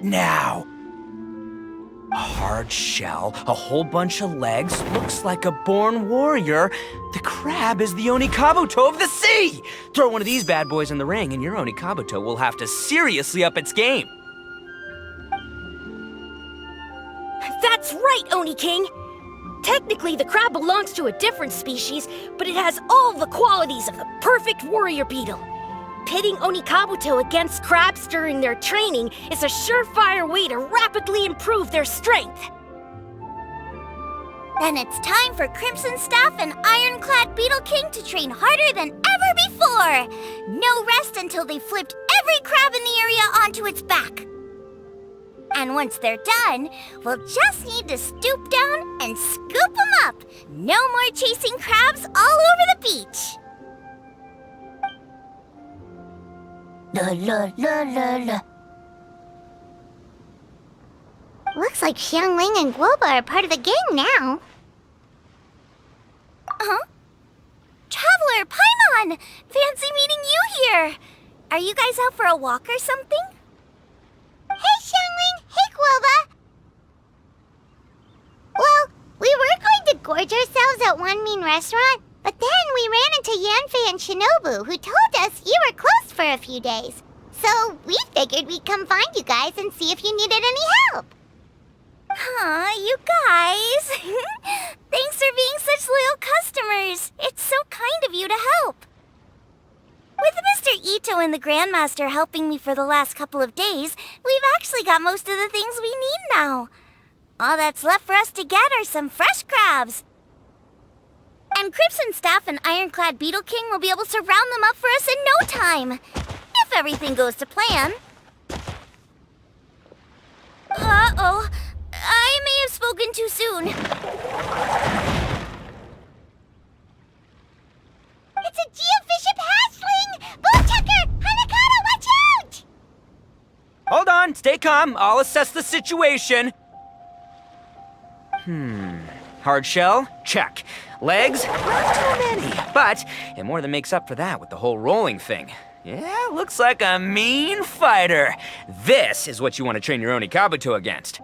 now. A hard shell, a whole bunch of legs, looks like a born warrior. The crab is the Onikabuto of the sea! Throw one of these bad boys in the ring and your Onikabuto will have to seriously up its game. That's right, Oni King! Technically, the crab belongs to a different species, but it has all the qualities of the perfect warrior beetle. Pitting Onikabuto against crabs during their training is a surefire way to rapidly improve their strength. Then it's time for Crimson Staff and Ironclad Beetle King to train harder than ever before! No rest until they've flipped every crab in the area onto its back. And once they're done, we'll just need to stoop down and scoop them up. No more chasing crabs all over the beach. La la la la la. Looks like Xiangling and Guoba are part of the gang now. Huh? Traveler, Paimon! Fancy meeting you here! Are you guys out for a walk or something? Hey, Xiangling! Hey, Guoba! Well, we were going to gorge ourselves at one mean restaurant, but then we ran into Yanfei and Shinobu, who told us you were closed for a few days. So we figured we'd come find you guys and see if you needed any help. Aw, you guys! Thanks for being such loyal customers. It's so kind of you to help. With Mr. Itto and the Grandmaster helping me for the last couple of days, we've actually got most of the things we need now. All that's left for us to get are some fresh crabs. And Crimson Staff and Ironclad Beetle King will be able to round them up for us in no time. If everything goes to plan. Uh-oh. I may have spoken too soon. It's a geofiship hatchling! Bullchucker! Hanakata, watch out! Hold on, stay calm. I'll assess the situation. Hard shell? Check. Legs? Not too many, but it more than makes up for that with the whole rolling thing. Yeah, looks like a mean fighter. This is what you want to train your Onikabuto against.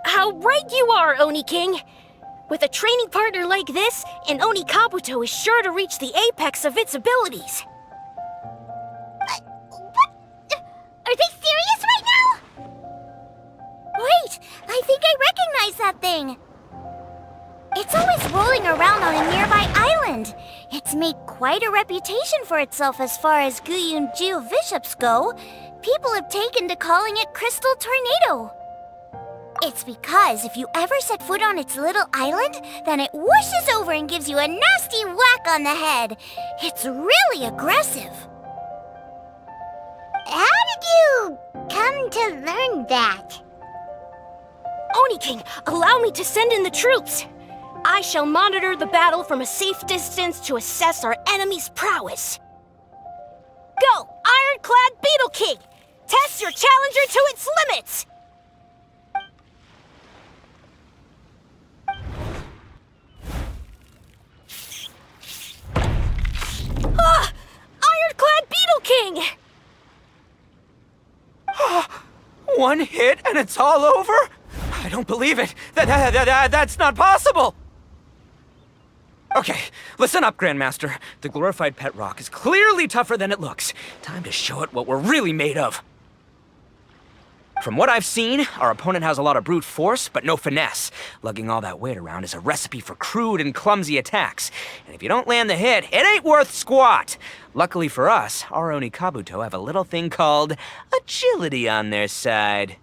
How right you are, Oni King! With a training partner like this, an Onikabuto is sure to reach the apex of its abilities. What? Are they serious right now? Wait, I think I recognize that thing. It's always rolling around on a nearby island. It's made quite a reputation for itself as far as Guyun geoviships go. People have taken to calling it Crystal Tornado. It's because if you ever set foot on its little island, then it whooshes over and gives you a nasty whack on the head. It's really aggressive. How did you come to learn that? Oni King, allow me to send in the troops. I shall monitor the battle from a safe distance to assess our enemy's prowess. Go, Ironclad Beetle King! Test your challenger to its limits! Ah! Ironclad Beetle King! One hit and it's all over? I don't believe it. That's not possible. Okay, listen up, Grandmaster. The glorified pet rock is clearly tougher than it looks. Time to show it what we're really made of. From what I've seen, our opponent has a lot of brute force, but no finesse. Lugging all that weight around is a recipe for crude and clumsy attacks. And if you don't land the hit, it ain't worth squat. Luckily for us, our Onikabuto have a little thing called agility on their side.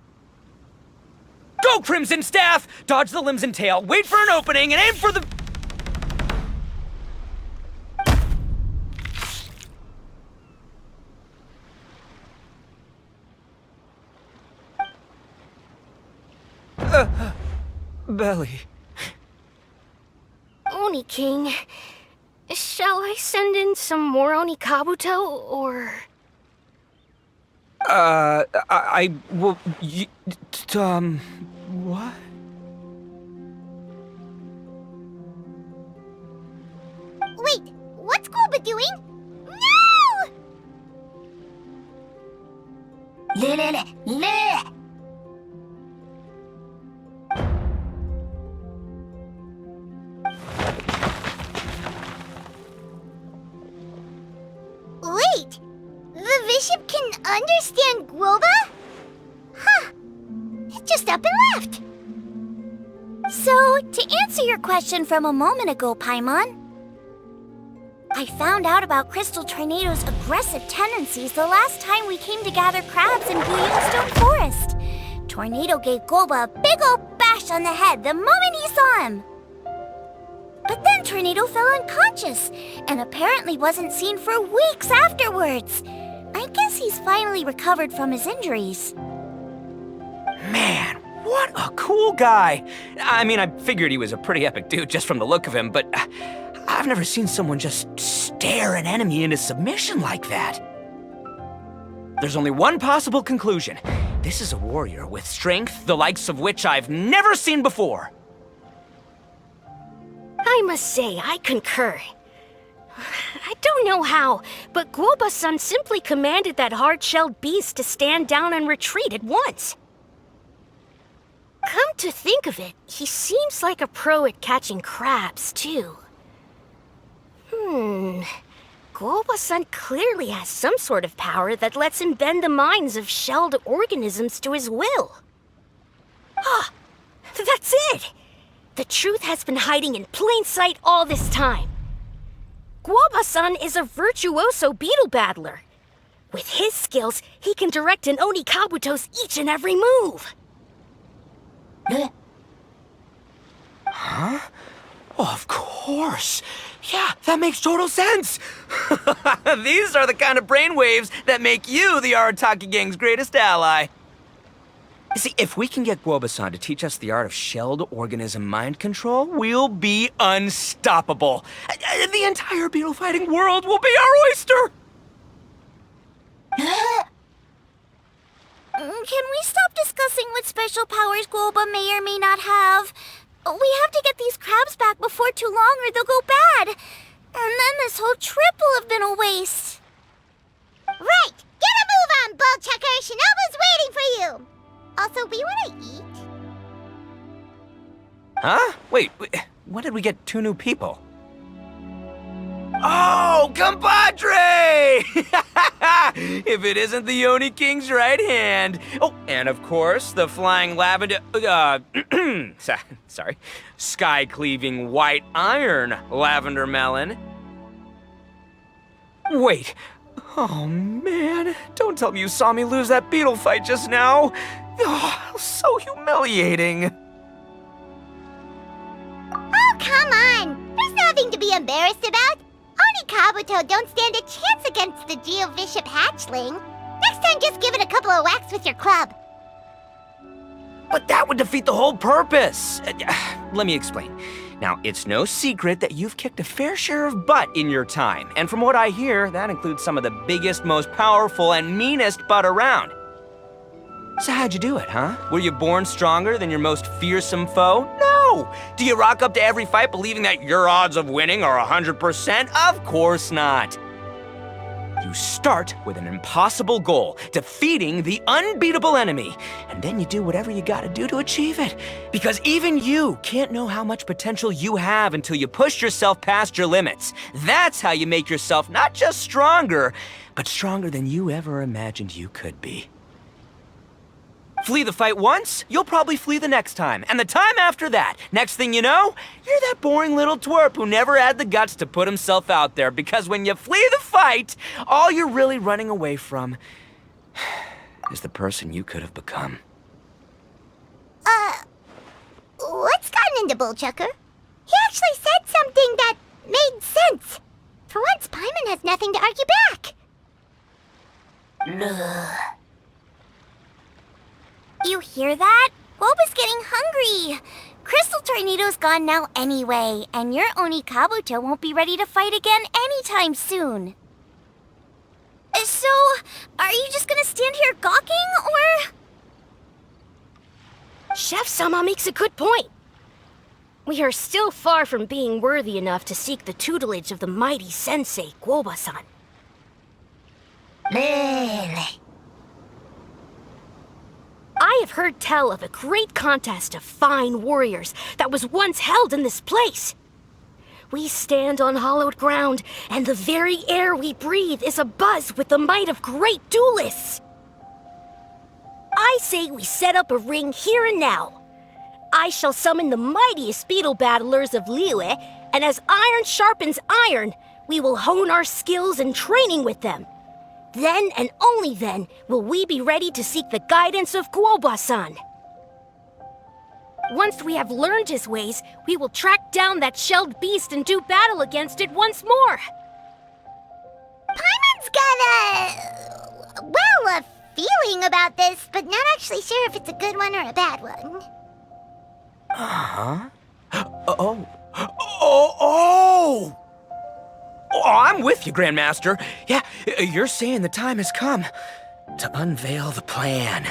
Go, Crimson Staff! Dodge the limbs and tail, wait for an opening, and aim for the... belly. Oni King, shall I send in some more Onikabuto, or... I will... what? Wait, what's Guoba doing? No! Wait! The bishop can understand Guoba? Huh. It just up and left. So, to answer your question from a moment ago, Paimon, I found out about Crystal Tornado's aggressive tendencies the last time we came to gather crabs in Blue Stone Forest. Tornado gave Guoba a big old bash on the head the moment he saw him. But then Tornado fell unconscious and apparently wasn't seen for weeks afterwards. I guess he's finally recovered from his injuries. Man, what a cool guy. I mean, I figured he was a pretty epic dude just from the look of him, but I've never seen someone just stare an enemy into submission like that. There's only one possible conclusion. This is a warrior with strength, the likes of which I've never seen before. I must say, I concur. I don't know how, but Guoba-san simply commanded that hard-shelled beast to stand down and retreat at once. Come to think of it, he seems like a pro at catching crabs, too. Guoba-san clearly has some sort of power that lets him bend the minds of shelled organisms to his will. Ah, that's it! The truth has been hiding in plain sight all this time. Guoba-san is a virtuoso beetle battler. With his skills, he can direct an Oni Kabuto's each and every move. Huh? Oh, of course. Yeah, that makes total sense. These are the kind of brainwaves that make you the Arataki Gang's greatest ally. You see, if we can get Guoba-san to teach us the art of shelled organism mind control, we'll be unstoppable. The entire beetle fighting world will be our oyster. Can we stop discussing what special powers Guoba may or may not have? We have to get these crabs back before too long or they'll go bad. And then this whole trip will have been a waste. Right! Get a move on, Bullchucker! Shinobu's waiting for you! Also, we want to eat. Huh? Wait, when did we get 2 new people? Oh, compadre! If it isn't the Oni King's right hand. Oh, and of course, the flying lavender, sorry, sky-cleaving white iron lavender melon. Wait, oh man, don't tell me you saw me lose that beetle fight just now. Oh, so humiliating. Oh, come on! There's nothing to be embarrassed about. Oni Kabuto don't stand a chance against the Geovishap hatchling. Next time, just give it a couple of whacks with your club. But that would defeat the whole purpose. Let me explain. Now, it's no secret that you've kicked a fair share of butt in your time. And from what I hear, that includes some of the biggest, most powerful, and meanest butt around. So how'd you do it, huh? Were you born stronger than your most fearsome foe? No! Do you rock up to every fight believing that your odds of winning are 100%? Of course not. You start with an impossible goal, defeating the unbeatable enemy, and then you do whatever you gotta do to achieve it. Because even you can't know how much potential you have until you push yourself past your limits. That's how you make yourself not just stronger, but stronger than you ever imagined you could be. Flee the fight once, you'll probably flee the next time, and the time after that. Next thing you know, you're that boring little twerp who never had the guts to put himself out there, because when you flee the fight, all you're really running away from is the person you could have become. What's gotten into Bullchucker? He actually said something that made sense. For once, Paimon has nothing to argue back. You hear that? Guoba's getting hungry. Crystal Tornado's gone now anyway, and your Oni Kabuto won't be ready to fight again anytime soon. So, are you just gonna stand here gawking, or...? Chef-sama makes a good point. We are still far from being worthy enough to seek the tutelage of the mighty sensei, Guoba-san. have heard tell of a great contest of fine warriors that was once held in this place. We stand on hallowed ground, and the very air we breathe is abuzz with the might of great duelists. I say we set up a ring here and now. I shall summon the mightiest beetle battlers of Liyue, and as iron sharpens iron, we will hone our skills and training with them. Then and only then will we be ready to seek the guidance of Guoba-san. Once we have learned his ways, we will track down that shelled beast and do battle against it once more. Paimon's got a feeling about this, but not actually sure if it's a good one or a bad one. Huh? Oh, I'm with you, Grandmaster. Yeah, you're saying the time has come to unveil the plan.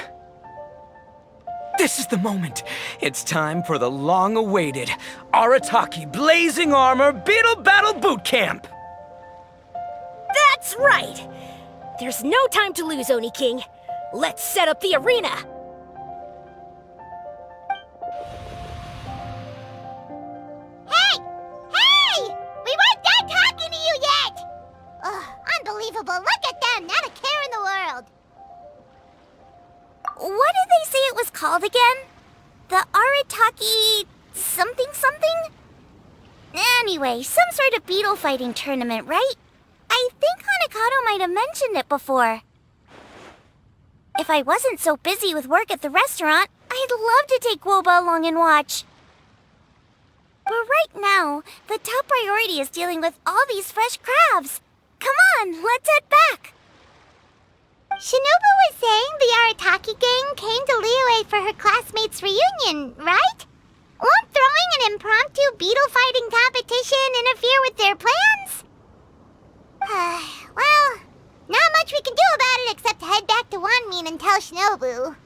This is the moment. It's time for the long-awaited Arataki Blazing Armor Beetle Battle Boot Camp. That's right! There's no time to lose, Oni King. Let's set up the arena. Hey! We weren't done talking to you yet! Ugh, unbelievable. Look at them, not a care in the world. What did they say it was called again? The Arataki something? Anyway, some sort of beetle fighting tournament, right? I think Hanakato might have mentioned it before. If I wasn't so busy with work at the restaurant, I'd love to take Woba along and watch. But right now, the top priority is dealing with all these fresh crabs. Come on, let's head back. Shinobu was saying the Arataki gang came to Liyue for her classmates' reunion, right? Won't throwing an impromptu beetle fighting competition interfere with their plans? Well, not much we can do about it except head back to Wanmin and tell Shinobu.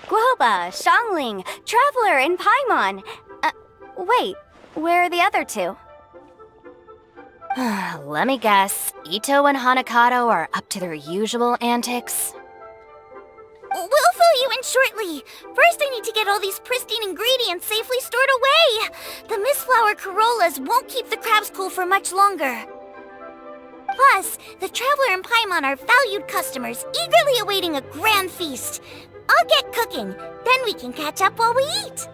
Guoba, Xiangling, Traveler, and Paimon. Wait, where are the other two? Let me guess. Itto and Hanakato are up to their usual antics. We'll fill you in shortly. First, I need to get all these pristine ingredients safely stored away. The Mistflower Corollas won't keep the crabs cool for much longer. Plus, the Traveler and Paimon are valued customers, eagerly awaiting a grand feast. I'll get cooking, then we can catch up while we eat.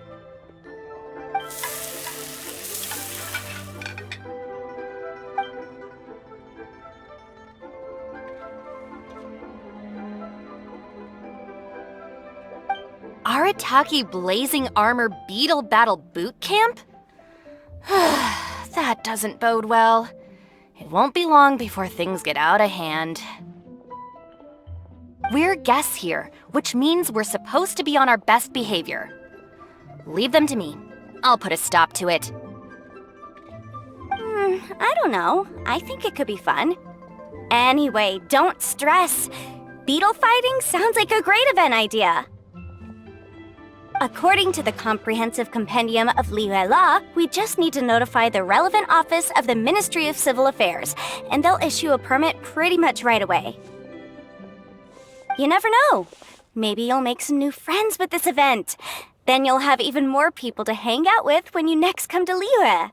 Arataki Blazing Armor Beetle Battle Boot Camp? That doesn't bode well. It won't be long before things get out of hand. We're guests here, which means we're supposed to be on our best behavior. Leave them to me. I'll put a stop to it. I don't know. I think it could be fun. Anyway, don't stress. Beetle fighting sounds like a great event idea. According to the Comprehensive Compendium of Liyue Law, we just need to notify the relevant office of the Ministry of Civil Affairs, and they'll issue a permit pretty much right away. You never know. Maybe you'll make some new friends with this event. Then you'll have even more people to hang out with when you next come to Liyue.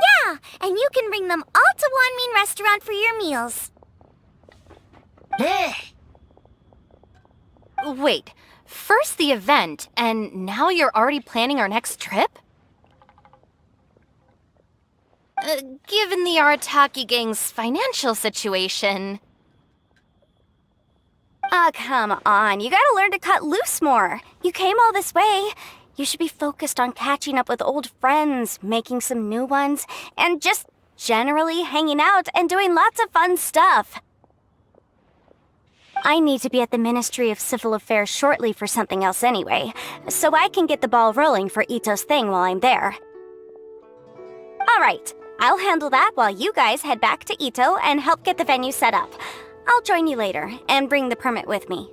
Yeah, and you can bring them all to Wanmin Restaurant for your meals. Wait, first the event, and now you're already planning our next trip? Given the Arataki gang's financial situation... Come on. You gotta learn to cut loose more. You came all this way. You should be focused on catching up with old friends, making some new ones, and just generally hanging out and doing lots of fun stuff. I need to be at the Ministry of Civil Affairs shortly for something else anyway, so I can get the ball rolling for Itto's thing while I'm there. Alright, I'll handle that while you guys head back to Itto and help get the venue set up. I'll join you later and bring the permit with me.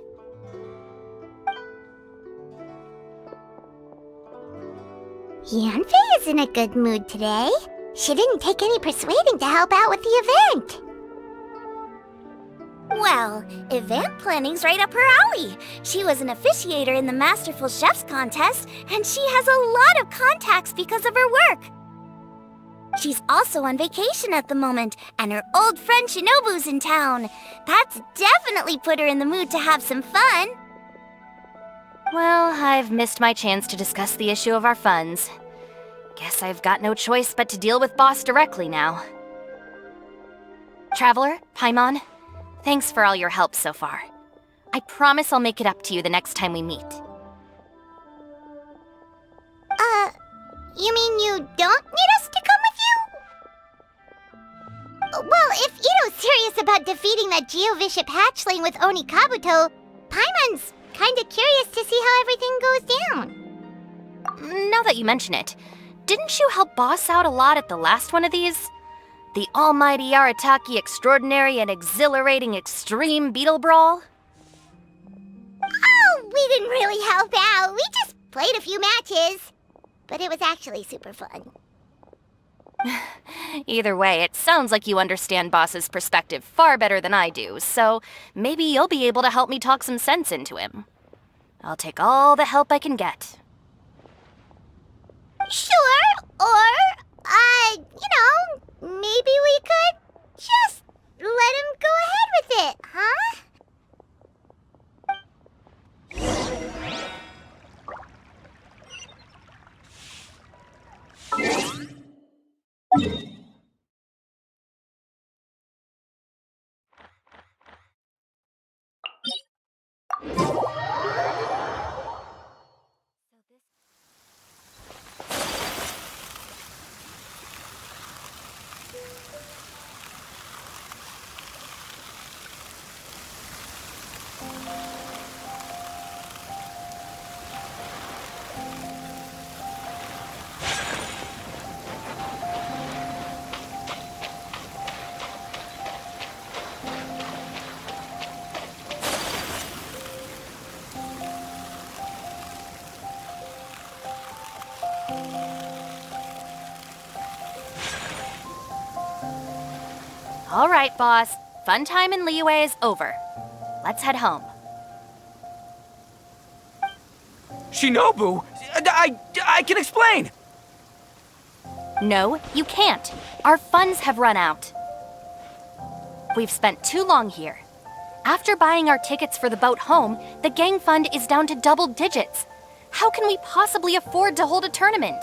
Yanfei is in a good mood today. She didn't take any persuading to help out with the event. Well, event planning's right up her alley. She was an officiator in the Masterful Chefs contest, and she has a lot of contacts because of her work. She's also on vacation at the moment, and her old friend Shinobu's in town. That's definitely put her in the mood to have some fun. Well, I've missed my chance to discuss the issue of our funds. Guess I've got no choice but to deal with Boss directly now. Traveler, Paimon, thanks for all your help so far. I promise I'll make it up to you the next time we meet. You mean you don't need us to come with you? Well, if Itto's serious about defeating that Geovishap hatchling with Oni Kabuto, Paimon's kinda curious to see how everything goes down. Now that you mention it, didn't you help Boss out a lot at the last one of these? The almighty Arataki extraordinary and exhilarating extreme beetle brawl? Oh, we didn't really help out. We just played a few matches. But it was actually super fun. Either way, it sounds like you understand Boss's perspective far better than I do, so maybe you'll be able to help me talk some sense into him. I'll take all the help I can get. Sure, or, maybe we could just let him go ahead with it, huh? All right, Boss. Fun time in Liyue is over. Let's head home. Shinobu? I can explain! No, you can't. Our funds have run out. We've spent too long here. After buying our tickets for the boat home, the gang fund is down to double digits. How can we possibly afford to hold a tournament?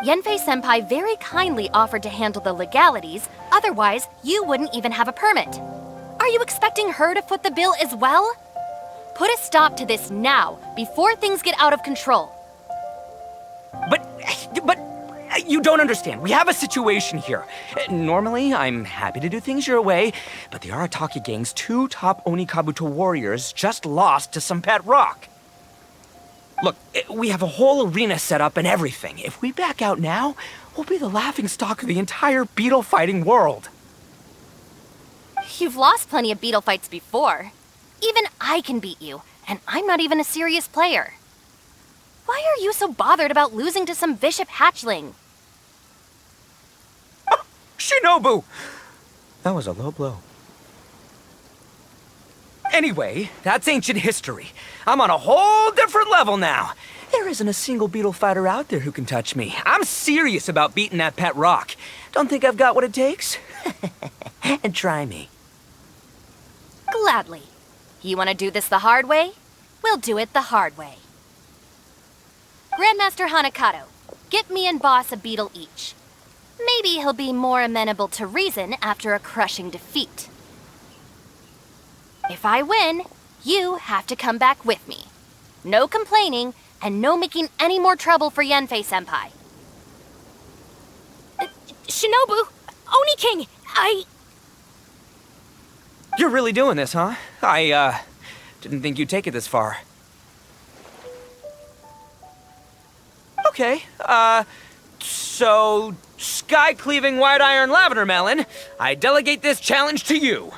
Yanfei-senpai very kindly offered to handle the legalities, otherwise you wouldn't even have a permit. Are you expecting her to foot the bill as well? Put a stop to this now, before things get out of control. But you don't understand. We have a situation here. Normally, I'm happy to do things your way, but the Arataki gang's 2 top Oni Kabuto warriors just lost to some pet rock. Look, we have a whole arena set up and everything. If we back out now, we'll be the laughingstock of the entire beetle fighting world. You've lost plenty of beetle fights before. Even I can beat you, and I'm not even a serious player. Why are you so bothered about losing to some Bishop hatchling? Oh, Shinobu! That was a low blow. Anyway, that's ancient history. I'm on a whole different level now. There isn't a single beetle fighter out there who can touch me. I'm serious about beating that pet rock. Don't think I've got what it takes? And try me. Gladly. You want to do this the hard way? We'll do it the hard way. Grandmaster Hanakato, get me and Boss a beetle each. Maybe he'll be more amenable to reason after a crushing defeat. If I win, you have to come back with me. No complaining, and no making any more trouble for Yanfei-senpai. Shinobu! Oni King! You're really doing this, huh? I didn't think you'd take it this far. Okay, so sky-cleaving white iron lavender melon, I delegate this challenge to you.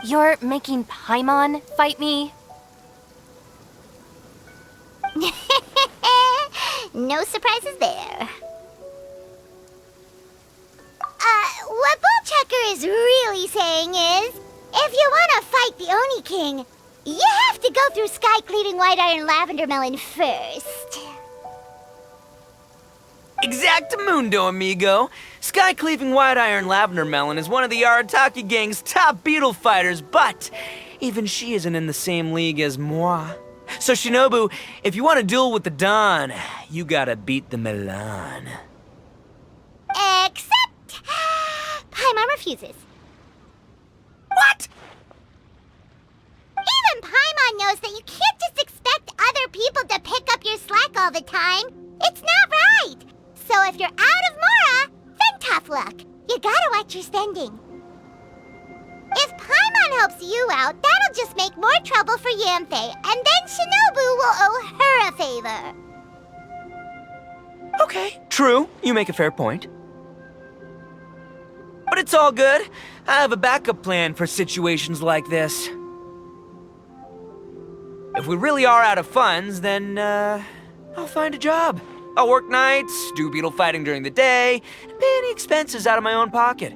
You're making Paimon fight me? No surprises there. What Bullchucker is really saying is, if you want to fight the Oni King, you have to go through sky-cleaving white iron lavender melon first. Exactamundo, amigo. Sky-cleaving white iron lavender melon is one of the Arataki gang's top beetle fighters, but even she isn't in the same league as moi. So Shinobu, if you want to duel with the Don, you gotta beat the Milan. Except... Paimon refuses. What? Even Paimon knows that you can't just expect other people to pick up your slack all the time. It's not right. So if you're out of Mora, then tough luck. You gotta watch your spending. If Paimon helps you out, that'll just make more trouble for Yanthe, and then Shinobu will owe her a favor. Okay, true. You make a fair point. But it's all good. I have a backup plan for situations like this. If we really are out of funds, then, I'll find a job. I'll work nights, do beetle fighting during the day, and pay any expenses out of my own pocket.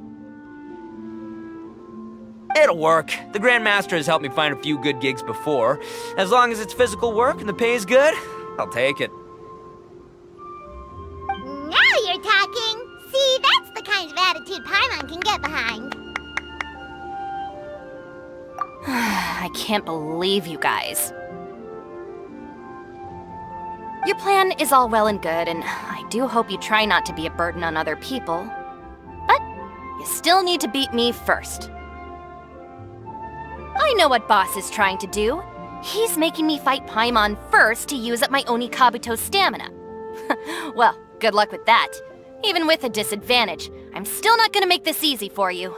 It'll work. The Grandmaster has helped me find a few good gigs before. As long as it's physical work and the pay's good, I'll take it. Now you're talking. See, that's the kind of attitude Paimon can get behind. I can't believe you guys. Your plan is all well and good, and I do hope you try not to be a burden on other people. But you still need to beat me first. I know what Boss is trying to do. He's making me fight Paimon first to use up my Oni Kabuto's stamina. Well, good luck with that. Even with a disadvantage, I'm still not gonna make this easy for you.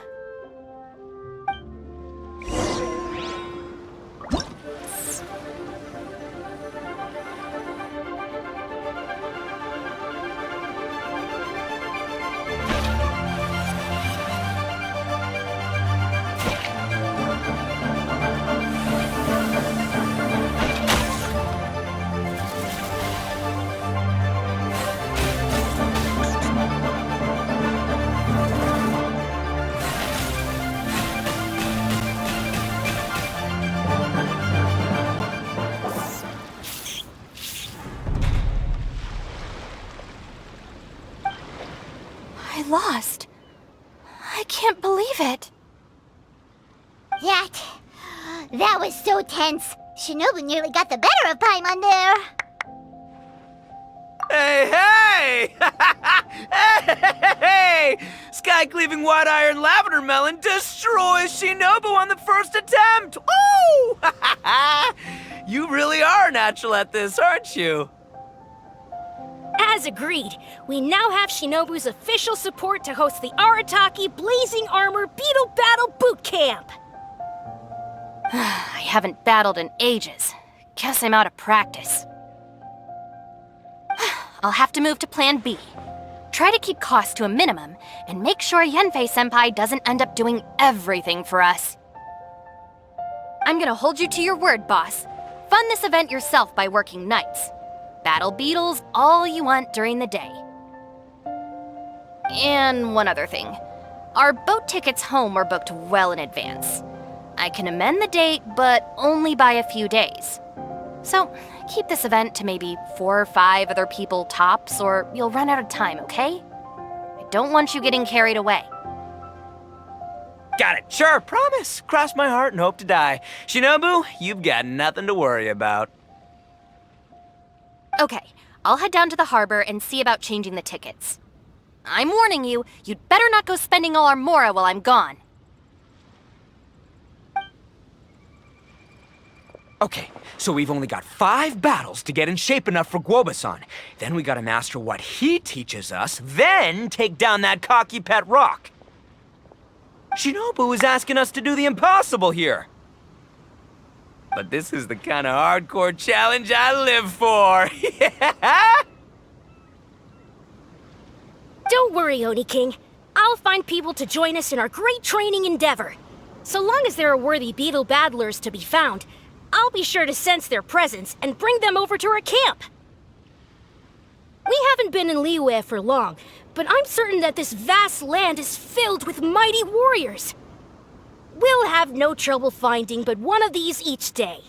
I lost. I can't believe it. That was so tense. Shinobu nearly got the better of Paimon there. Hey, hey! Hey! Sky-cleaving white iron lavender melon destroys Shinobu on the first attempt! Ooh! You really are natural at this, aren't you? As agreed, we now have Shinobu's official support to host the Arataki Blazing Armor Beetle Battle Boot Camp. I haven't battled in ages. Guess I'm out of practice. I'll have to move to Plan B. Try to keep costs to a minimum, and make sure Yanfei-senpai doesn't end up doing everything for us. I'm gonna hold you to your word, boss. Fund this event yourself by working nights. Battle beetles all you want during the day. And one other thing. Our boat tickets home were booked well in advance. I can amend the date, but only by a few days. So, keep this event to maybe 4 or 5 other people tops, or you'll run out of time, okay? I don't want you getting carried away. Got it. Sure, promise. Cross my heart and hope to die. Shinobu, you've got nothing to worry about. Okay, I'll head down to the harbor and see about changing the tickets. I'm warning you, you'd better not go spending all our mora while I'm gone. Okay, so we've only got 5 battles to get in shape enough for Guoba-san. Then we gotta master what he teaches us, then take down that cocky pet rock. Shinobu is asking us to do the impossible here. But this is the kind of hardcore challenge I live for. Yeah! Don't worry, Oni King. I'll find people to join us in our great training endeavor. So long as there are worthy beetle battlers to be found, I'll be sure to sense their presence and bring them over to our camp. We haven't been in Liyue for long, but I'm certain that this vast land is filled with mighty warriors. We'll have no trouble finding but one of these each day.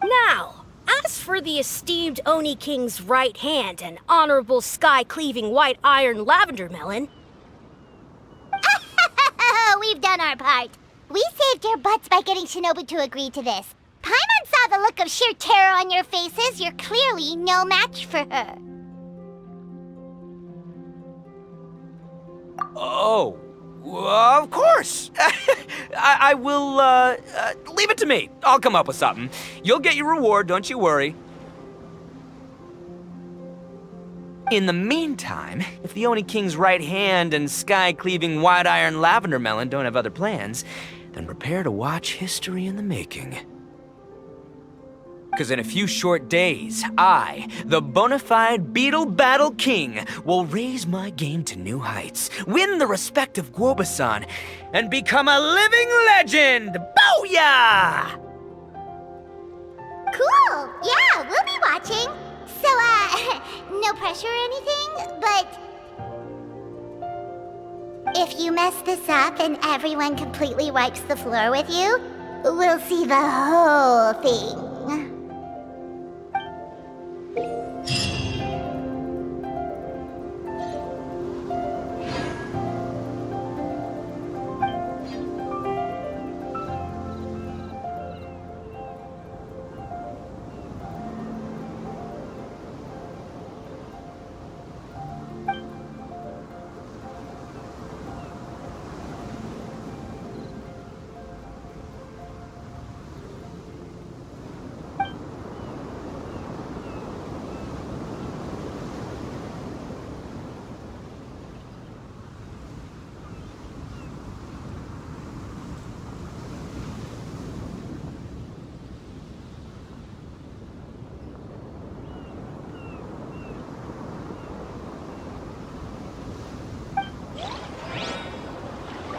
Now, as for the esteemed Oni King's right hand and honorable sky-cleaving white iron lavender melon... We've done our part. We saved your butts by getting Shinobu to agree to this. Paimon saw the look of sheer terror on your faces. You're clearly no match for her. Oh, of course. I will, leave it to me. I'll come up with something. You'll get your reward, don't you worry. In the meantime, if the Oni King's right hand and sky-cleaving white iron lavender melon don't have other plans, then prepare to watch history in the making. Because in a few short days, I, the bona fide Beetle Battle King, will raise my game to new heights, win the respect of Guoba-san, and become a living legend! Booyah! Cool! Yeah, we'll be watching. So, no pressure or anything, but... if you mess this up and everyone completely wipes the floor with you, we'll see the whole thing.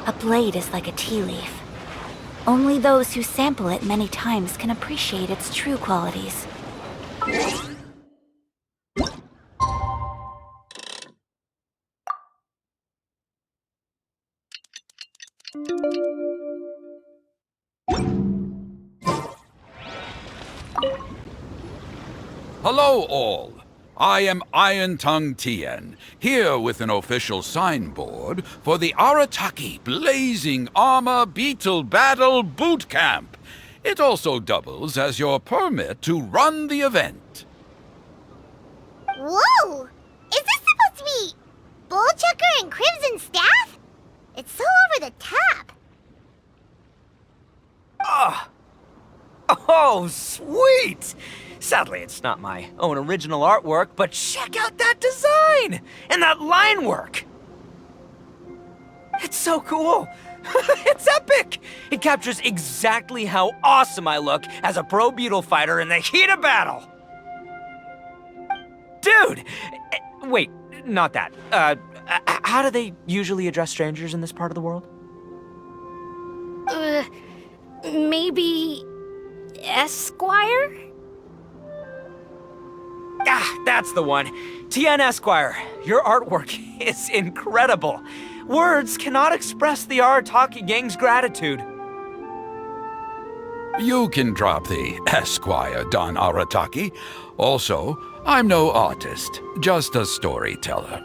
A blade is like a tea leaf. Only those who sample it many times can appreciate its true qualities. Hello all. I am Iron Tongue Tien, here with an official signboard for the Arataki Blazing Armor Beetle Battle Boot Camp. It also doubles as your permit to run the event. Whoa! Is this supposed to be Bullchucker and Crimson Staff? It's so over the top. Oh, sweet! Sadly, it's not my own original artwork, but check out that design! And that line work! It's so cool! It's epic! It captures exactly how awesome I look as a pro beetle fighter in the heat of battle! Dude! Wait, not that. How do they usually address strangers in this part of the world? Maybe... Esquire? Ah, that's the one. Tien Esquire, your artwork is incredible. Words cannot express the Arataki gang's gratitude. You can drop the Esquire, Don Arataki. Also, I'm no artist, just a storyteller.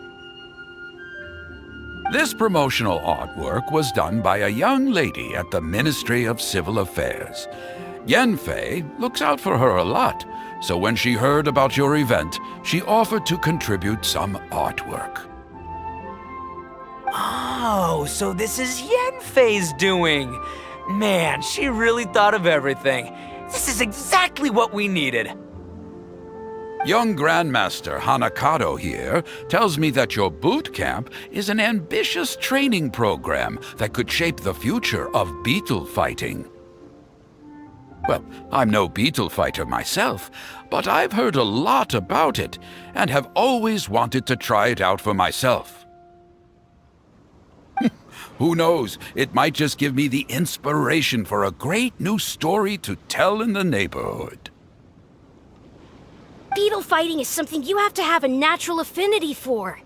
This promotional artwork was done by a young lady at the Ministry of Civil Affairs. Yanfei looks out for her a lot, so when she heard about your event, she offered to contribute some artwork. Oh, so this is Yanfei's doing. Man, she really thought of everything. This is exactly what we needed. Young Grandmaster Hanakato here tells me that your boot camp is an ambitious training program that could shape the future of beetle fighting. Well, I'm no beetle fighter myself, but I've heard a lot about it and have always wanted to try it out for myself. Who knows, it might just give me the inspiration for a great new story to tell in the neighborhood. Beetle fighting is something you have to have a natural affinity for.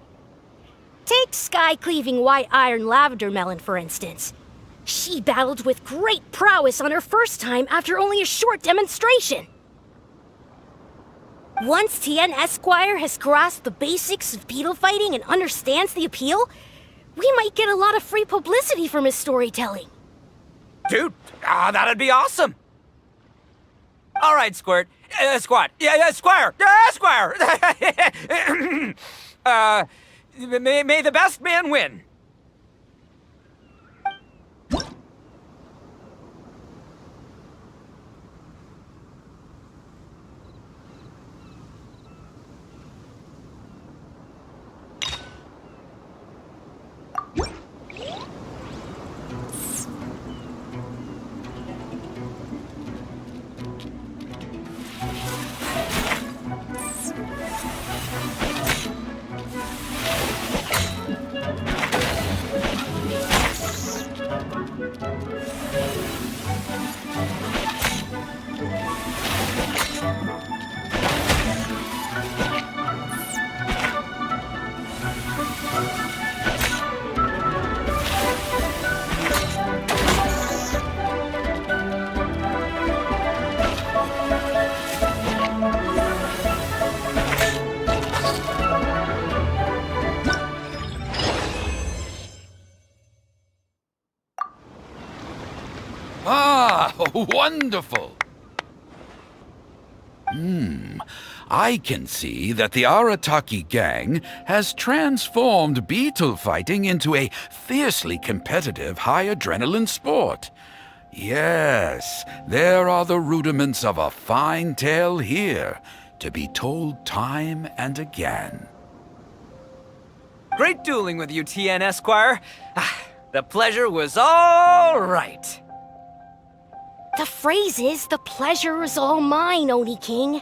Take sky-cleaving white iron lavender melon, for instance. She battled with great prowess on her first time after only a short demonstration. Once Tien Esquire has grasped the basics of beetle fighting and understands the appeal, we might get a lot of free publicity from his storytelling. Dude, that'd be awesome. All right, Squirt. Squat. Yeah, Squire. Yeah, Squire. May the best man win. Ah, wonderful! I can see that the Arataki gang has transformed beetle fighting into a fiercely competitive high-adrenaline sport. Yes, there are the rudiments of a fine tale here, to be told time and again. Great dueling with you, Tien Esquire. The pleasure was all right. The phrase is, the pleasure is all mine, Oni King.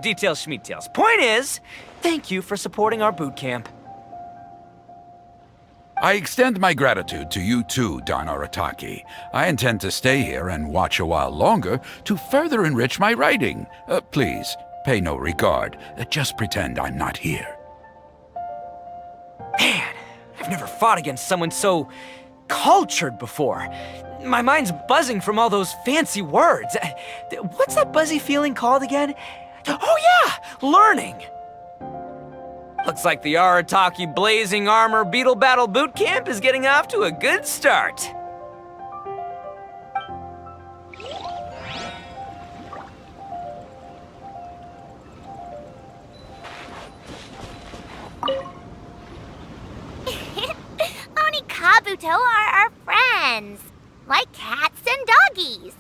Details, schmeetails. Point is, thank you for supporting our boot camp. I extend my gratitude to you too, Don Arataki. I intend to stay here and watch a while longer to further enrich my writing. Please, pay no regard. Just pretend I'm not here. Man, I've never fought against someone so cultured before. My mind's buzzing from all those fancy words. What's that buzzy feeling called again? Oh yeah, learning. Looks like the Arataki Blazing Armor Beetle Battle Boot Camp is getting off to a good start. Oni Kabuto are our friends, like cats and doggies.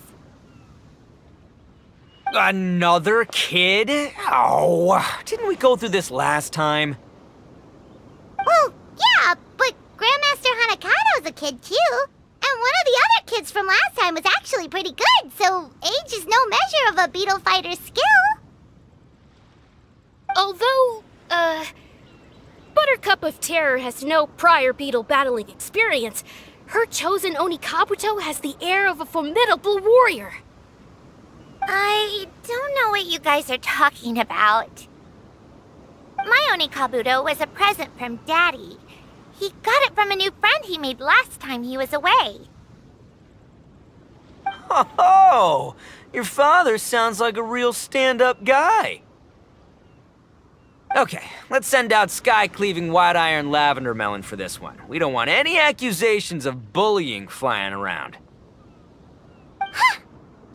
Another kid? Oh, didn't we go through this last time? Well, yeah, but Grandmaster Hanakado's a kid too. And one of the other kids from last time was actually pretty good, so age is no measure of a beetle fighter's skill. Although, Buttercup of Terror has no prior beetle battling experience, her chosen Oni Kabuto has the air of a formidable warrior. I don't know what you guys are talking about. My Oni Kabuto was a present from Daddy. He got it from a new friend he made last time he was away. Oh, your father sounds like a real stand-up guy. Okay, let's send out sky-cleaving white iron lavender melon for this one. We don't want any accusations of bullying flying around. Huh!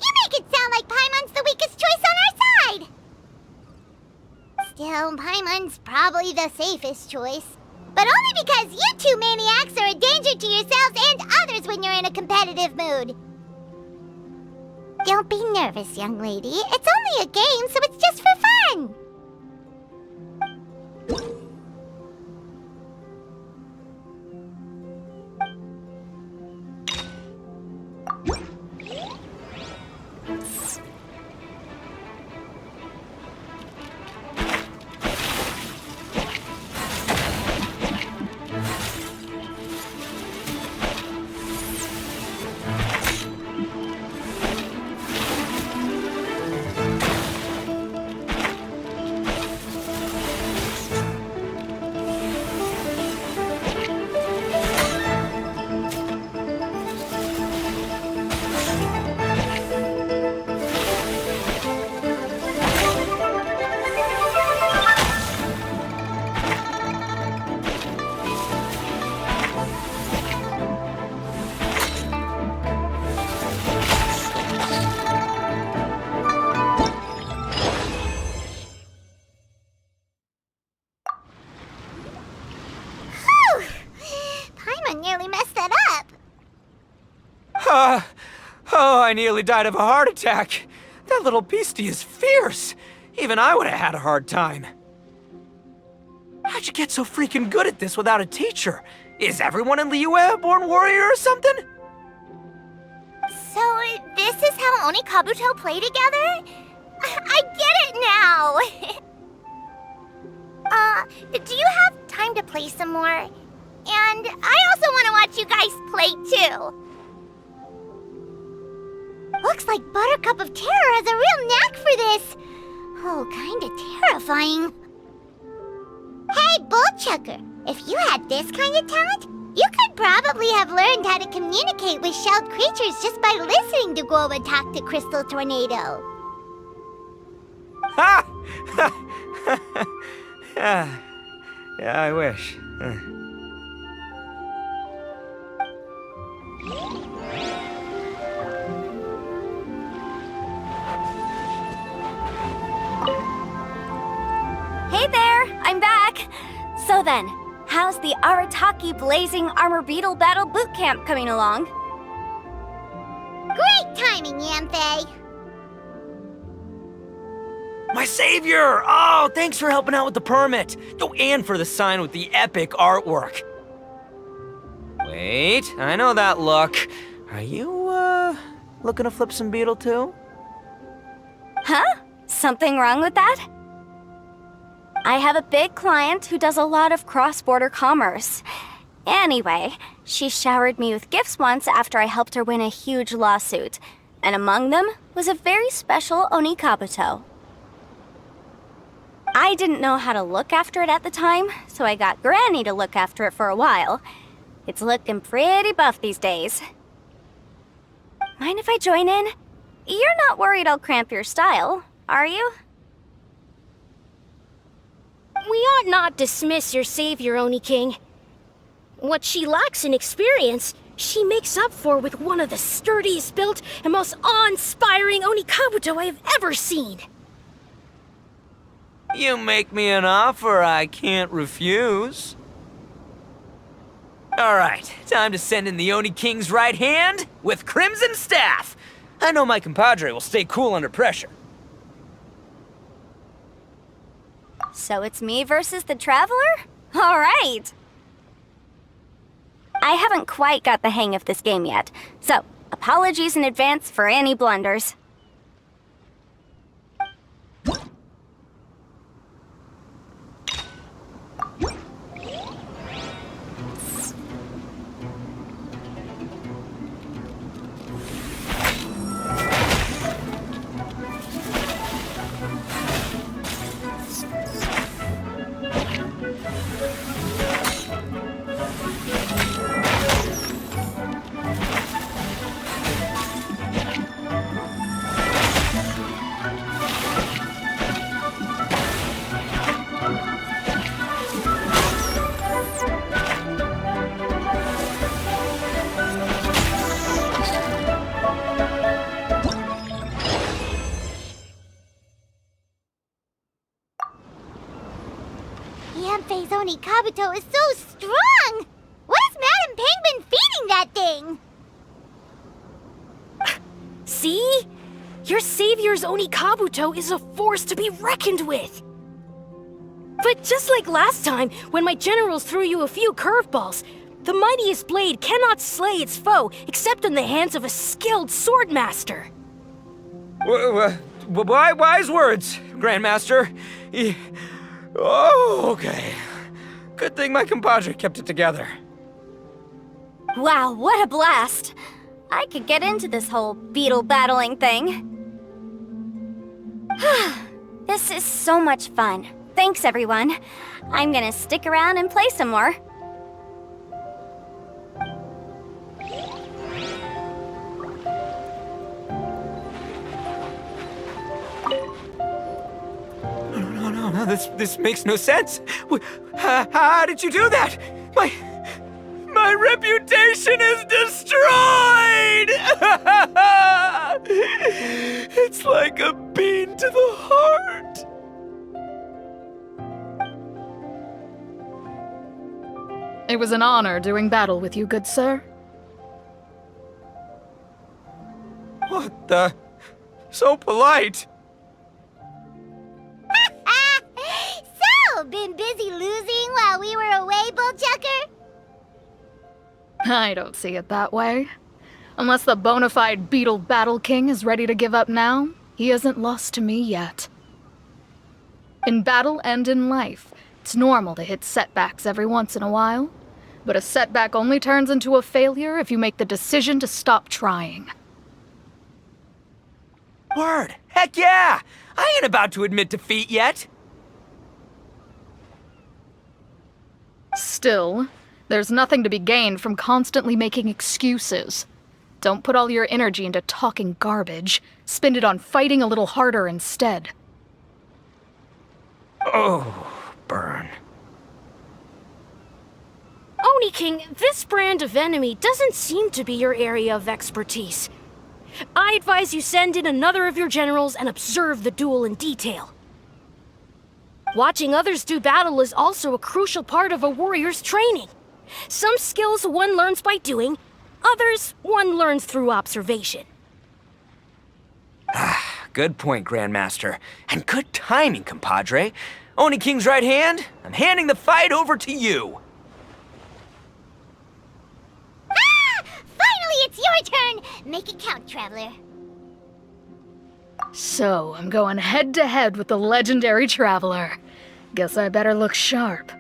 You make it sound like Paimon's the weakest choice on our side! Still, Paimon's probably the safest choice. But only because you two maniacs are a danger to yourselves and others when you're in a competitive mood. Don't be nervous, young lady. It's only a game, so it's just for fun. Oh, I nearly died of a heart attack. That little beastie is fierce. Even I would have had a hard time. How'd you get so freaking good at this without a teacher? Is everyone in Liyue a born warrior or something? So, this is how Oni Kabuto play together? I get it now! Do you have time to play some more? And I also want to watch you guys play too. Looks like Buttercup of Terror has a real knack for this. Oh, kinda terrifying. Hey, Bullchucker, if you had this kind of talent, you could probably have learned how to communicate with shelled creatures just by listening to Guoba talk to Crystal Tornado. Ha! Yeah, I wish. Hey there, I'm back. So then, how's the Arataki Blazing Armor Beetle Battle Boot Camp coming along? Great timing, Yanfei. My savior! Oh, thanks for helping out with the permit. Oh, and for the sign with the epic artwork. Wait, I know that look. Are you, looking to flip some beetle too? Huh? Something wrong with that? I have a big client who does a lot of cross-border commerce. Anyway, she showered me with gifts once after I helped her win a huge lawsuit. And among them was a very special Oni Kabuto. I didn't know how to look after it at the time, so I got Granny to look after it for a while. It's looking pretty buff these days. Mind if I join in? You're not worried I'll cramp your style, are you? We ought not dismiss your savior, Oni King. What she lacks in experience, she makes up for with one of the sturdiest built and most awe-inspiring Oni Kabuto I have ever seen. You make me an offer I can't refuse. Alright, time to send in the Oni King's right hand with Crimson Staff. I know my compadre will stay cool under pressure. So it's me versus the Traveler? All right. I haven't quite got the hang of this game yet, so apologies in advance for any blunders. Yanfei's Oni Kabuto is so strong! What has Madame Peng been feeding that thing? See? Your savior's Onikabuto is a force to be reckoned with. But just like last time, when my generals threw you a few curveballs, the mightiest blade cannot slay its foe except in the hands of a skilled swordmaster. Wise words, Grandmaster. Oh, okay. Good thing my compadre kept it together. Wow, what a blast! I could get into this whole beetle battling thing. This is so much fun. Thanks, everyone. I'm gonna stick around and play some more. No, this makes no sense. How did you do that? My reputation is destroyed! It's like a bean to the heart. It was an honor doing battle with you, good sir. What the? So polite. So, been busy losing while we were away, Bullchucker? I don't see it that way. Unless the bona fide Beetle Battle King is ready to give up now, he hasn't lost to me yet. In battle and in life, it's normal to hit setbacks every once in a while, but a setback only turns into a failure if you make the decision to stop trying. Word. Heck yeah! I ain't about to admit defeat yet. Still, there's nothing to be gained from constantly making excuses. Don't put all your energy into talking garbage. Spend it on fighting a little harder instead. Oh, burn. Oni King, this brand of enemy doesn't seem to be your area of expertise. I advise you send in another of your generals and observe the duel in detail. Watching others do battle is also a crucial part of a warrior's training. Some skills one learns by doing, others one learns through observation. Good point, Grandmaster. And good timing, compadre. Oni King's right hand, I'm handing the fight over to you. Finally, it's your turn! Make it count, Traveler. So, I'm going head-to-head with the legendary Traveler. Guess I better look sharp.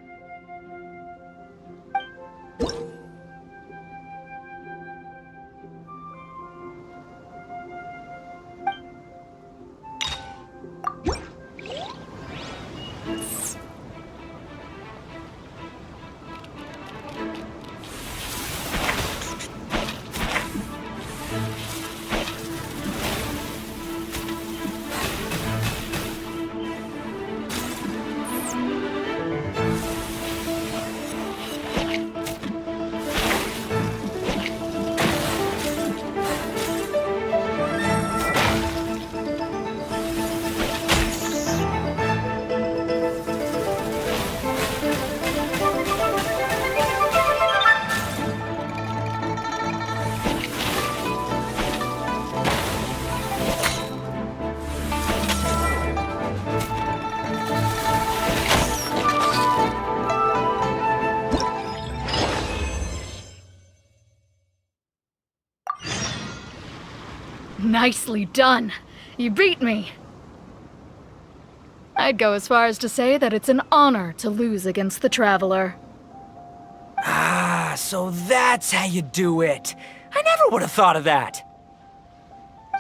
Nicely done. You beat me. I'd go as far as to say that it's an honor to lose against the Traveler. Ah, so that's how you do it. I never would have thought of that.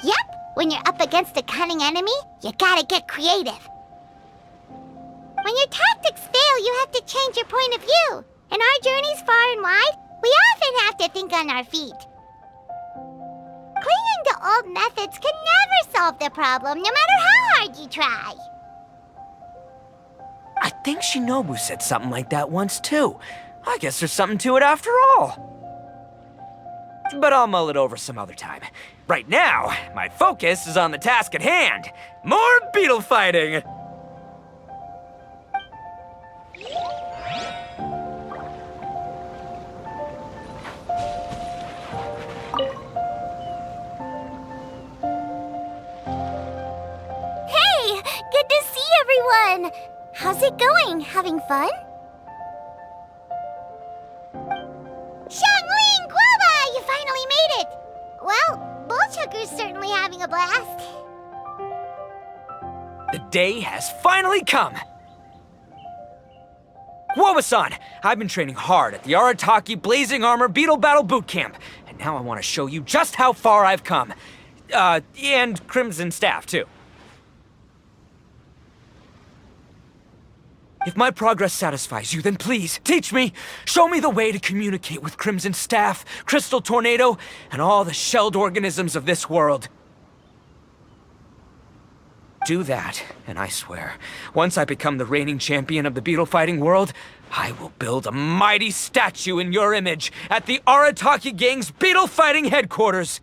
Yep, when you're up against a cunning enemy, you gotta get creative. When your tactics fail, you have to change your point of view. In our journeys far and wide, we often have to think on our feet. Clinging to old methods can never solve the problem, no matter how hard you try. I think Shinobu said something like that once, too. I guess there's something to it after all. But I'll mull it over some other time. Right now, my focus is on the task at hand. More beetle fighting! good to see everyone! How's it going? Having fun? Xiangling Guoba! You finally made it! Well, Bullchucker's certainly having a blast. The day has finally come! Guoba-san, I've been training hard at the Arataki Blazing Armor Beetle Battle Boot Camp, and now I want to show you just how far I've come. And Crimson Staff, too. If my progress satisfies you, then please, teach me! Show me the way to communicate with Crimson Staff, Crystal Tornado, and all the shelled organisms of this world. Do that, and I swear, once I become the reigning champion of the beetle fighting world, I will build a mighty statue in your image at the Arataki Gang's beetle fighting headquarters.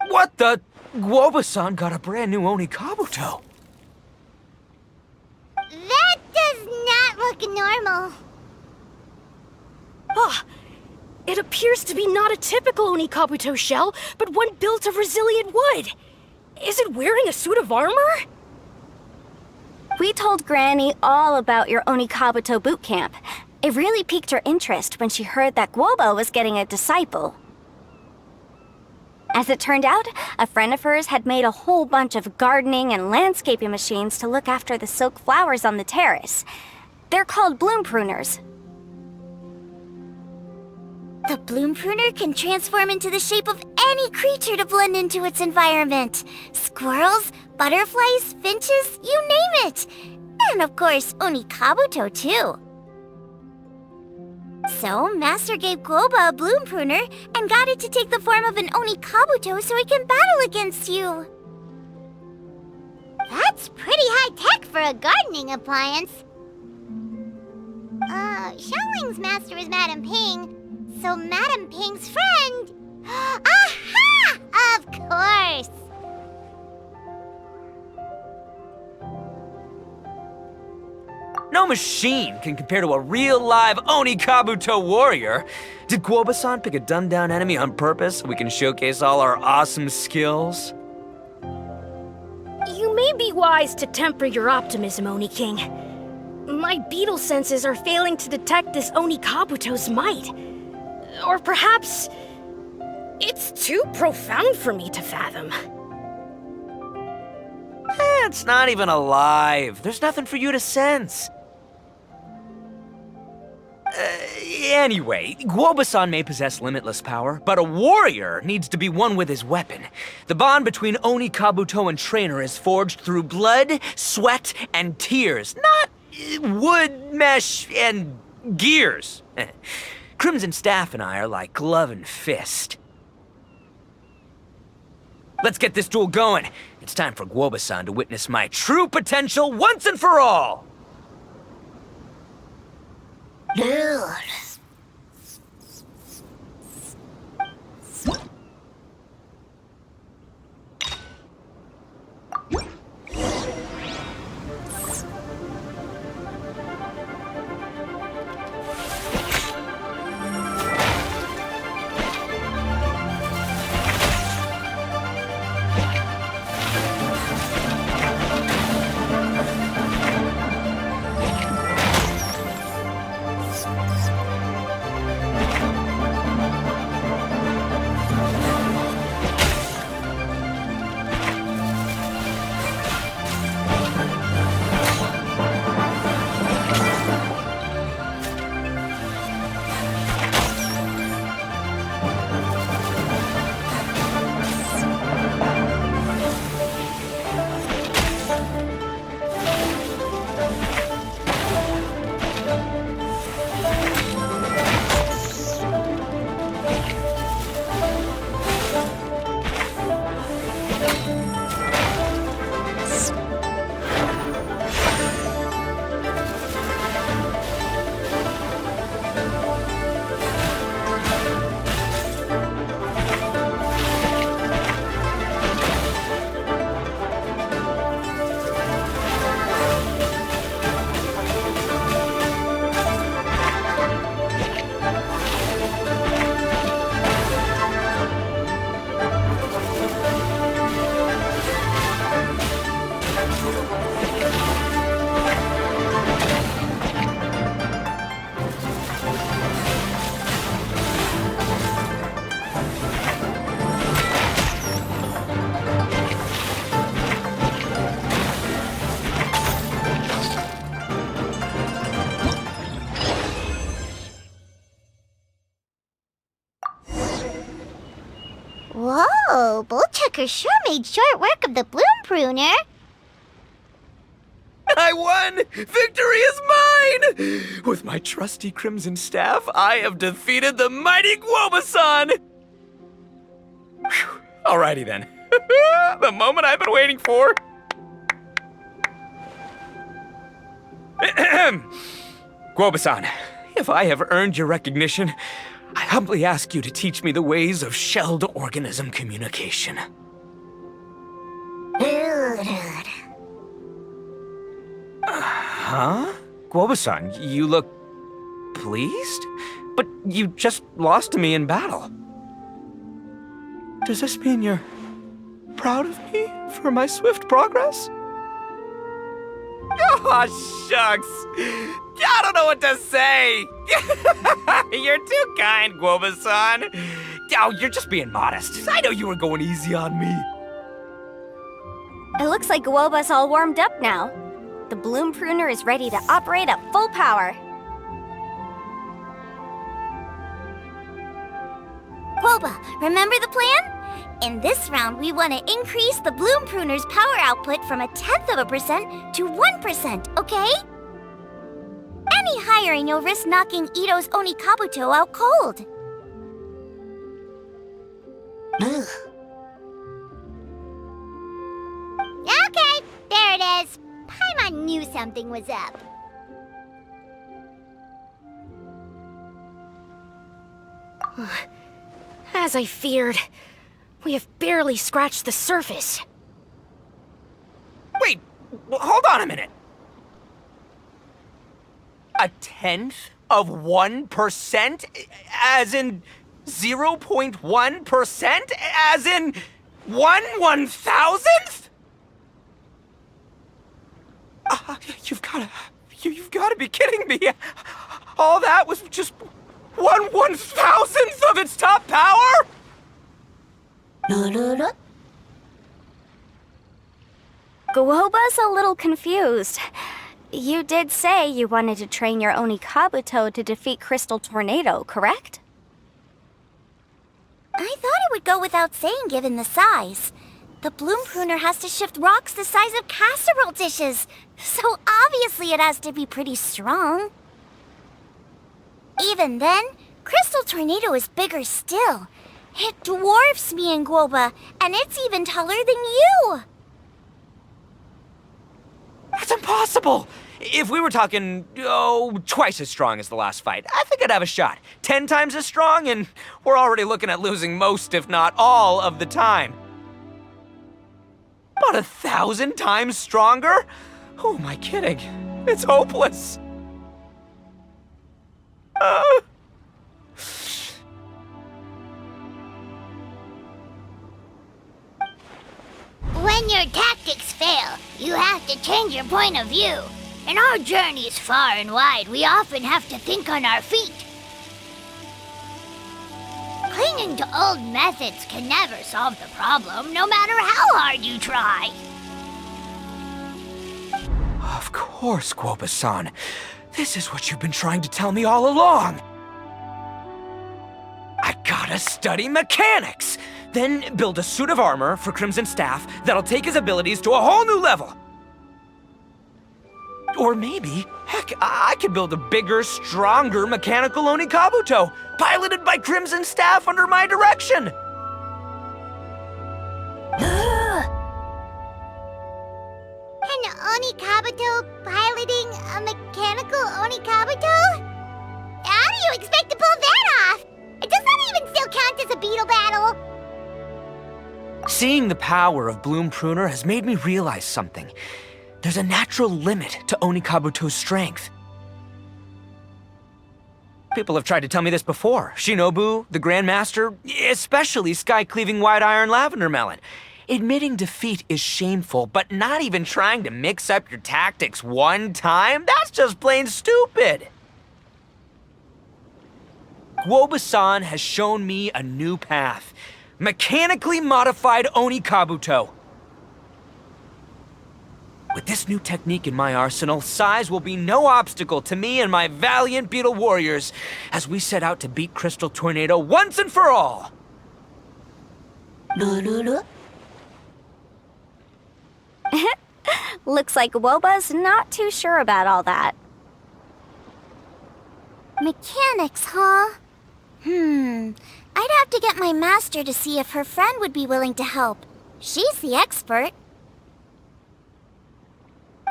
What the? Guoba-san got a brand new Onikabuto. That does not look normal. Ah, it appears to be not a typical Onikabuto shell, but one built of resilient wood. Is it wearing a suit of armor? We told Granny all about your Onikabuto boot camp. It really piqued her interest when she heard that Guoba was getting a disciple. As it turned out, a friend of hers had made a whole bunch of gardening and landscaping machines to look after the silk flowers on the terrace. They're called bloom pruners. The bloom pruner can transform into the shape of any creature to blend into its environment. Squirrels, butterflies, finches, you name it. And of course, Onikabuto too. So, Master gave Guoba a bloom pruner and got it to take the form of an Onikabuto so it can battle against you. That's pretty high-tech for a gardening appliance. Xiangling's master is Madame Ping, so Madame Ping's friend... Aha! Of course! No machine can compare to a real live Onikabuto warrior. Did Guoba-san pick a dumbed-down enemy on purpose so we can showcase all our awesome skills? You may be wise to temper your optimism, Oni King. My beetle senses are failing to detect this Onikabuto's might. Or perhaps... it's too profound for me to fathom. It's not even alive. There's nothing for you to sense. Anyway, Guoba-san may possess limitless power, but a warrior needs to be one with his weapon. The bond between Onikabuto and trainer is forged through blood, sweat, and tears, not wood, mesh, and gears. Crimson Staff and I are like glove and fist. Let's get this duel going. It's time for Guoba-san to witness my true potential once and for all! Whoa, Bullchucker sure made short work of the Bloom Pruner. I won! Victory is mine! With my trusty crimson staff, I have defeated the mighty Guoba-san! Whew. Alrighty then. The moment I've been waiting for. Guoba-san, if I have earned your recognition, I humbly ask you to teach me the ways of shelled organism communication. Huh? Guoba-san, you look pleased? But you just lost to me in battle. Does this mean you're proud of me for my swift progress? Oh, shucks. I don't know what to say. You're too kind, Guoba-san. Oh, you're just being modest. I know you were going easy on me. It looks like Guoba's all warmed up now. The Bloom Pruner is ready to operate at full power. Guoba, remember the plan? In this round, we want to increase the Bloom Pruner's power output from 0.1% to 1%, okay? Any higher and you'll risk knocking Itto's Onikabuto out cold. Okay, there it is. Paimon knew something was up. As I feared, we have barely scratched the surface. Wait, hold on a minute. 0.1%? As in 0.1%? As in 1/1000th? You've gotta be kidding me. All that was just 1/1000th of its top power? Guoba's a little confused. You did say you wanted to train your Onikabuto to defeat Crystal Tornado, correct? I thought it would go without saying given the size. The Bloom Pruner has to shift rocks the size of casserole dishes, so obviously it has to be pretty strong. Even then, Crystal Tornado is bigger still. It dwarfs me and Guoba, and it's even taller than you! That's impossible! If we were talking, twice as strong as the last fight, I think I'd have a shot. 10 times as strong, and we're already looking at losing most, if not all, of the time. About 1,000 times stronger? Who am I kidding? It's hopeless. When your tactics fail, you have to change your point of view. In our journeys far and wide, we often have to think on our feet. Clinging to old methods can never solve the problem, no matter how hard you try. Of course, Guoba-san. This is what you've been trying to tell me all along. I gotta study mechanics, then build a suit of armor for Crimson Staff that'll take his abilities to a whole new level. Or maybe, heck, I could build a bigger, stronger mechanical Onikabuto, piloted by Crimson Staff under my direction. An Onikabuto piloting a mechanical Onikabuto? How do you expect to pull that off? Does that even still count as a beetle battle? Seeing the power of Bloom Pruner has made me realize something. There's a natural limit to Onikabuto's strength. People have tried to tell me this before. Shinobu, the Grandmaster, especially Sky-Cleaving Wide Iron Lavender Melon. Admitting defeat is shameful, but not even trying to mix up your tactics one time? That's just plain stupid! Guoba-san has shown me a new path. Mechanically modified Onikabuto. With this new technique in my arsenal, size will be no obstacle to me and my valiant beetle warriors as we set out to beat Crystal Tornado once and for all. Looks like Woba's not too sure about all that. Mechanics, huh? I'd have to get my master to see if her friend would be willing to help. She's the expert.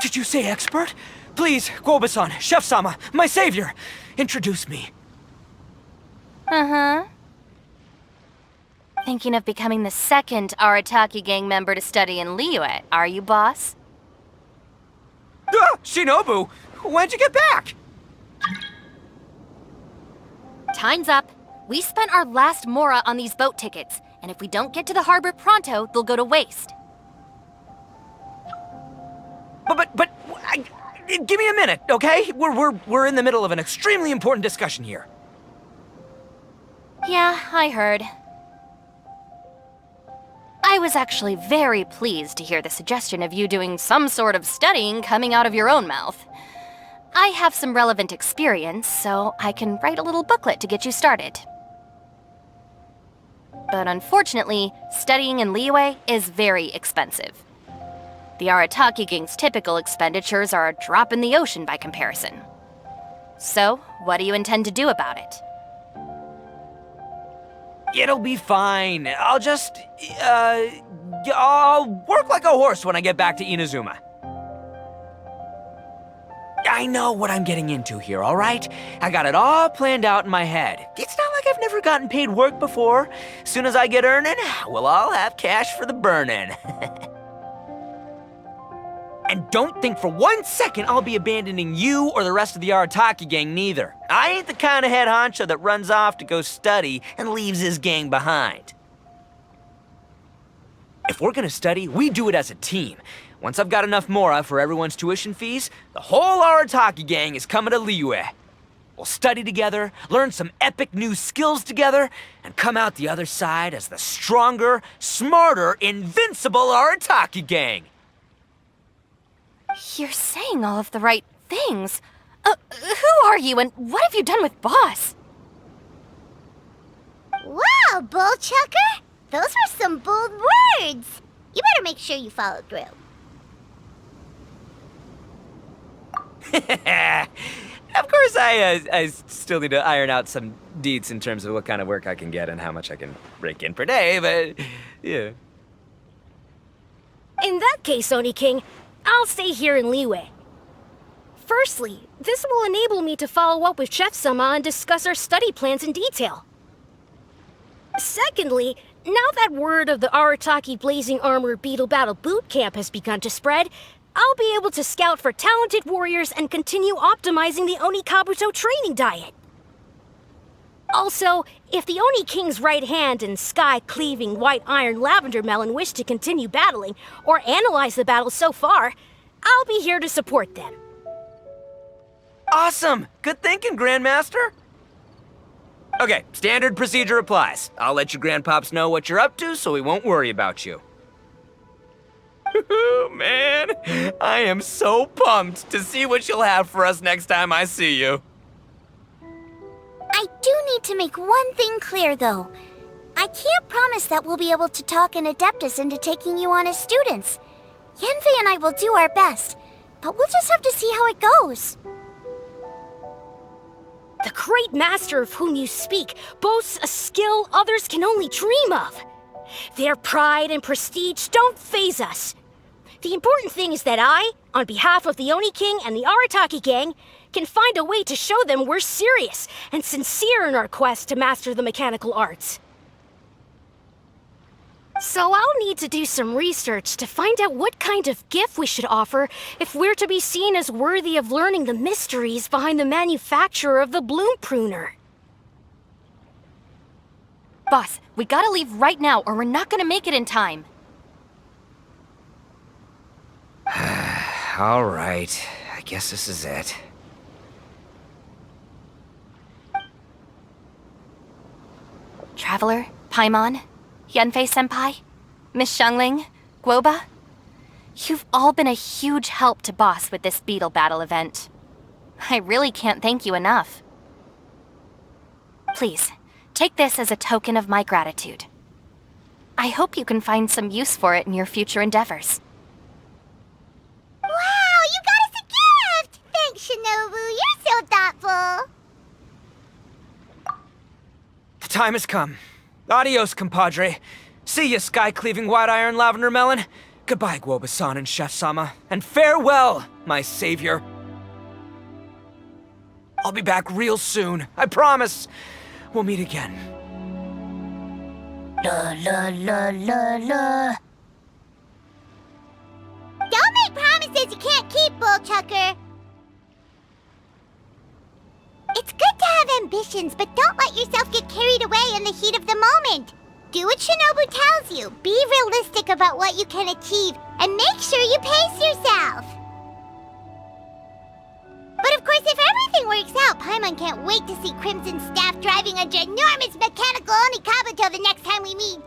Did you say expert? Please, Guoba-san, Chef-sama, my savior, introduce me. Uh-huh. Thinking of becoming the second Arataki gang member to study in Liyue, are you, boss? Ah, Shinobu, when'd you get back? Time's up. We spent our last mora on these boat tickets, and if we don't get to the harbor pronto, they'll go to waste. Give me a minute, okay? We're in the middle of an extremely important discussion here. Yeah, I heard. I was actually very pleased to hear the suggestion of you doing some sort of studying coming out of your own mouth. I have some relevant experience, so I can write a little booklet to get you started. But unfortunately, studying in Liyue is very expensive. The Arataki gang's typical expenditures are a drop in the ocean by comparison. So, what do you intend to do about it? It'll be fine. I'll just, I'll work like a horse when I get back to Inazuma. I know what I'm getting into here, all right? I got it all planned out in my head. It's not like I've never gotten paid work before. As soon as I get earning, we'll all have cash for the burning. And don't think for 1 second I'll be abandoning you or the rest of the Arataki gang neither. I ain't the kind of head honcho that runs off to go study and leaves his gang behind. If we're gonna study, we do it as a team. Once I've got enough mora for everyone's tuition fees, the whole Arataki gang is coming to Liyue. We'll study together, learn some epic new skills together, and come out the other side as the stronger, smarter, invincible Arataki gang. You're saying all of the right things. Who are you and what have you done with Boss? Wow, Bull Chucker! Those were some bold words! You better make sure you follow through. Of course, I still need to iron out some deets in terms of what kind of work I can get and how much I can rake in per day, but yeah. In that case, Oni King, I'll stay here in Liyue. Firstly, this will enable me to follow up with Chef-sama and discuss our study plans in detail. Secondly, now that word of the Arataki Blazing Armor Beetle Battle Boot Camp has begun to spread, I'll be able to scout for talented warriors and continue optimizing the Oni Kabuto training diet. Also, if the Oni King's right hand and sky-cleaving white iron lavender melon wish to continue battling or analyze the battle so far, I'll be here to support them. Awesome! Good thinking, Grandmaster! Okay, standard procedure applies. I'll let your grandpops know what you're up to so we won't worry about you. Man, I am so pumped to see what you'll have for us next time I see you. I do need to make one thing clear, though. I can't promise that we'll be able to talk an Adeptus into taking you on as students. Yanfei and I will do our best, but we'll just have to see how it goes. The great master of whom you speak boasts a skill others can only dream of. Their pride and prestige don't faze us. The important thing is that I, on behalf of the Oni King and the Arataki gang, can find a way to show them we're serious and sincere in our quest to master the mechanical arts. So I'll need to do some research to find out what kind of gift we should offer if we're to be seen as worthy of learning the mysteries behind the manufacture of the bloom pruner. Boss, we gotta leave right now or we're not gonna make it in time. All right, I guess this is it. Traveler, Paimon, Yanfei-senpai, Miss Xiangling, Guoba, you've all been a huge help to Boss with this beetle battle event. I really can't thank you enough. Please, take this as a token of my gratitude. I hope you can find some use for it in your future endeavors. Wow, you got us a gift! Thanks, Shinobu. You're so thoughtful. The time has come. Adios, compadre. See ya, sky-cleaving white-iron lavender melon. Goodbye, Guoba-san and Chef-sama. And farewell, my savior. I'll be back real soon, I promise. We'll meet again. La la la la la. Don't make promises you can't keep, Bullchucker. It's good to have ambitions, but don't let yourself get carried away in the heat of the moment. Do what Shinobu tells you. Be realistic about what you can achieve, and make sure you pace yourself. But of course, if everything works out, Paimon can't wait to see Crimson Staff driving a ginormous mechanical Onikabuto the next time we meet.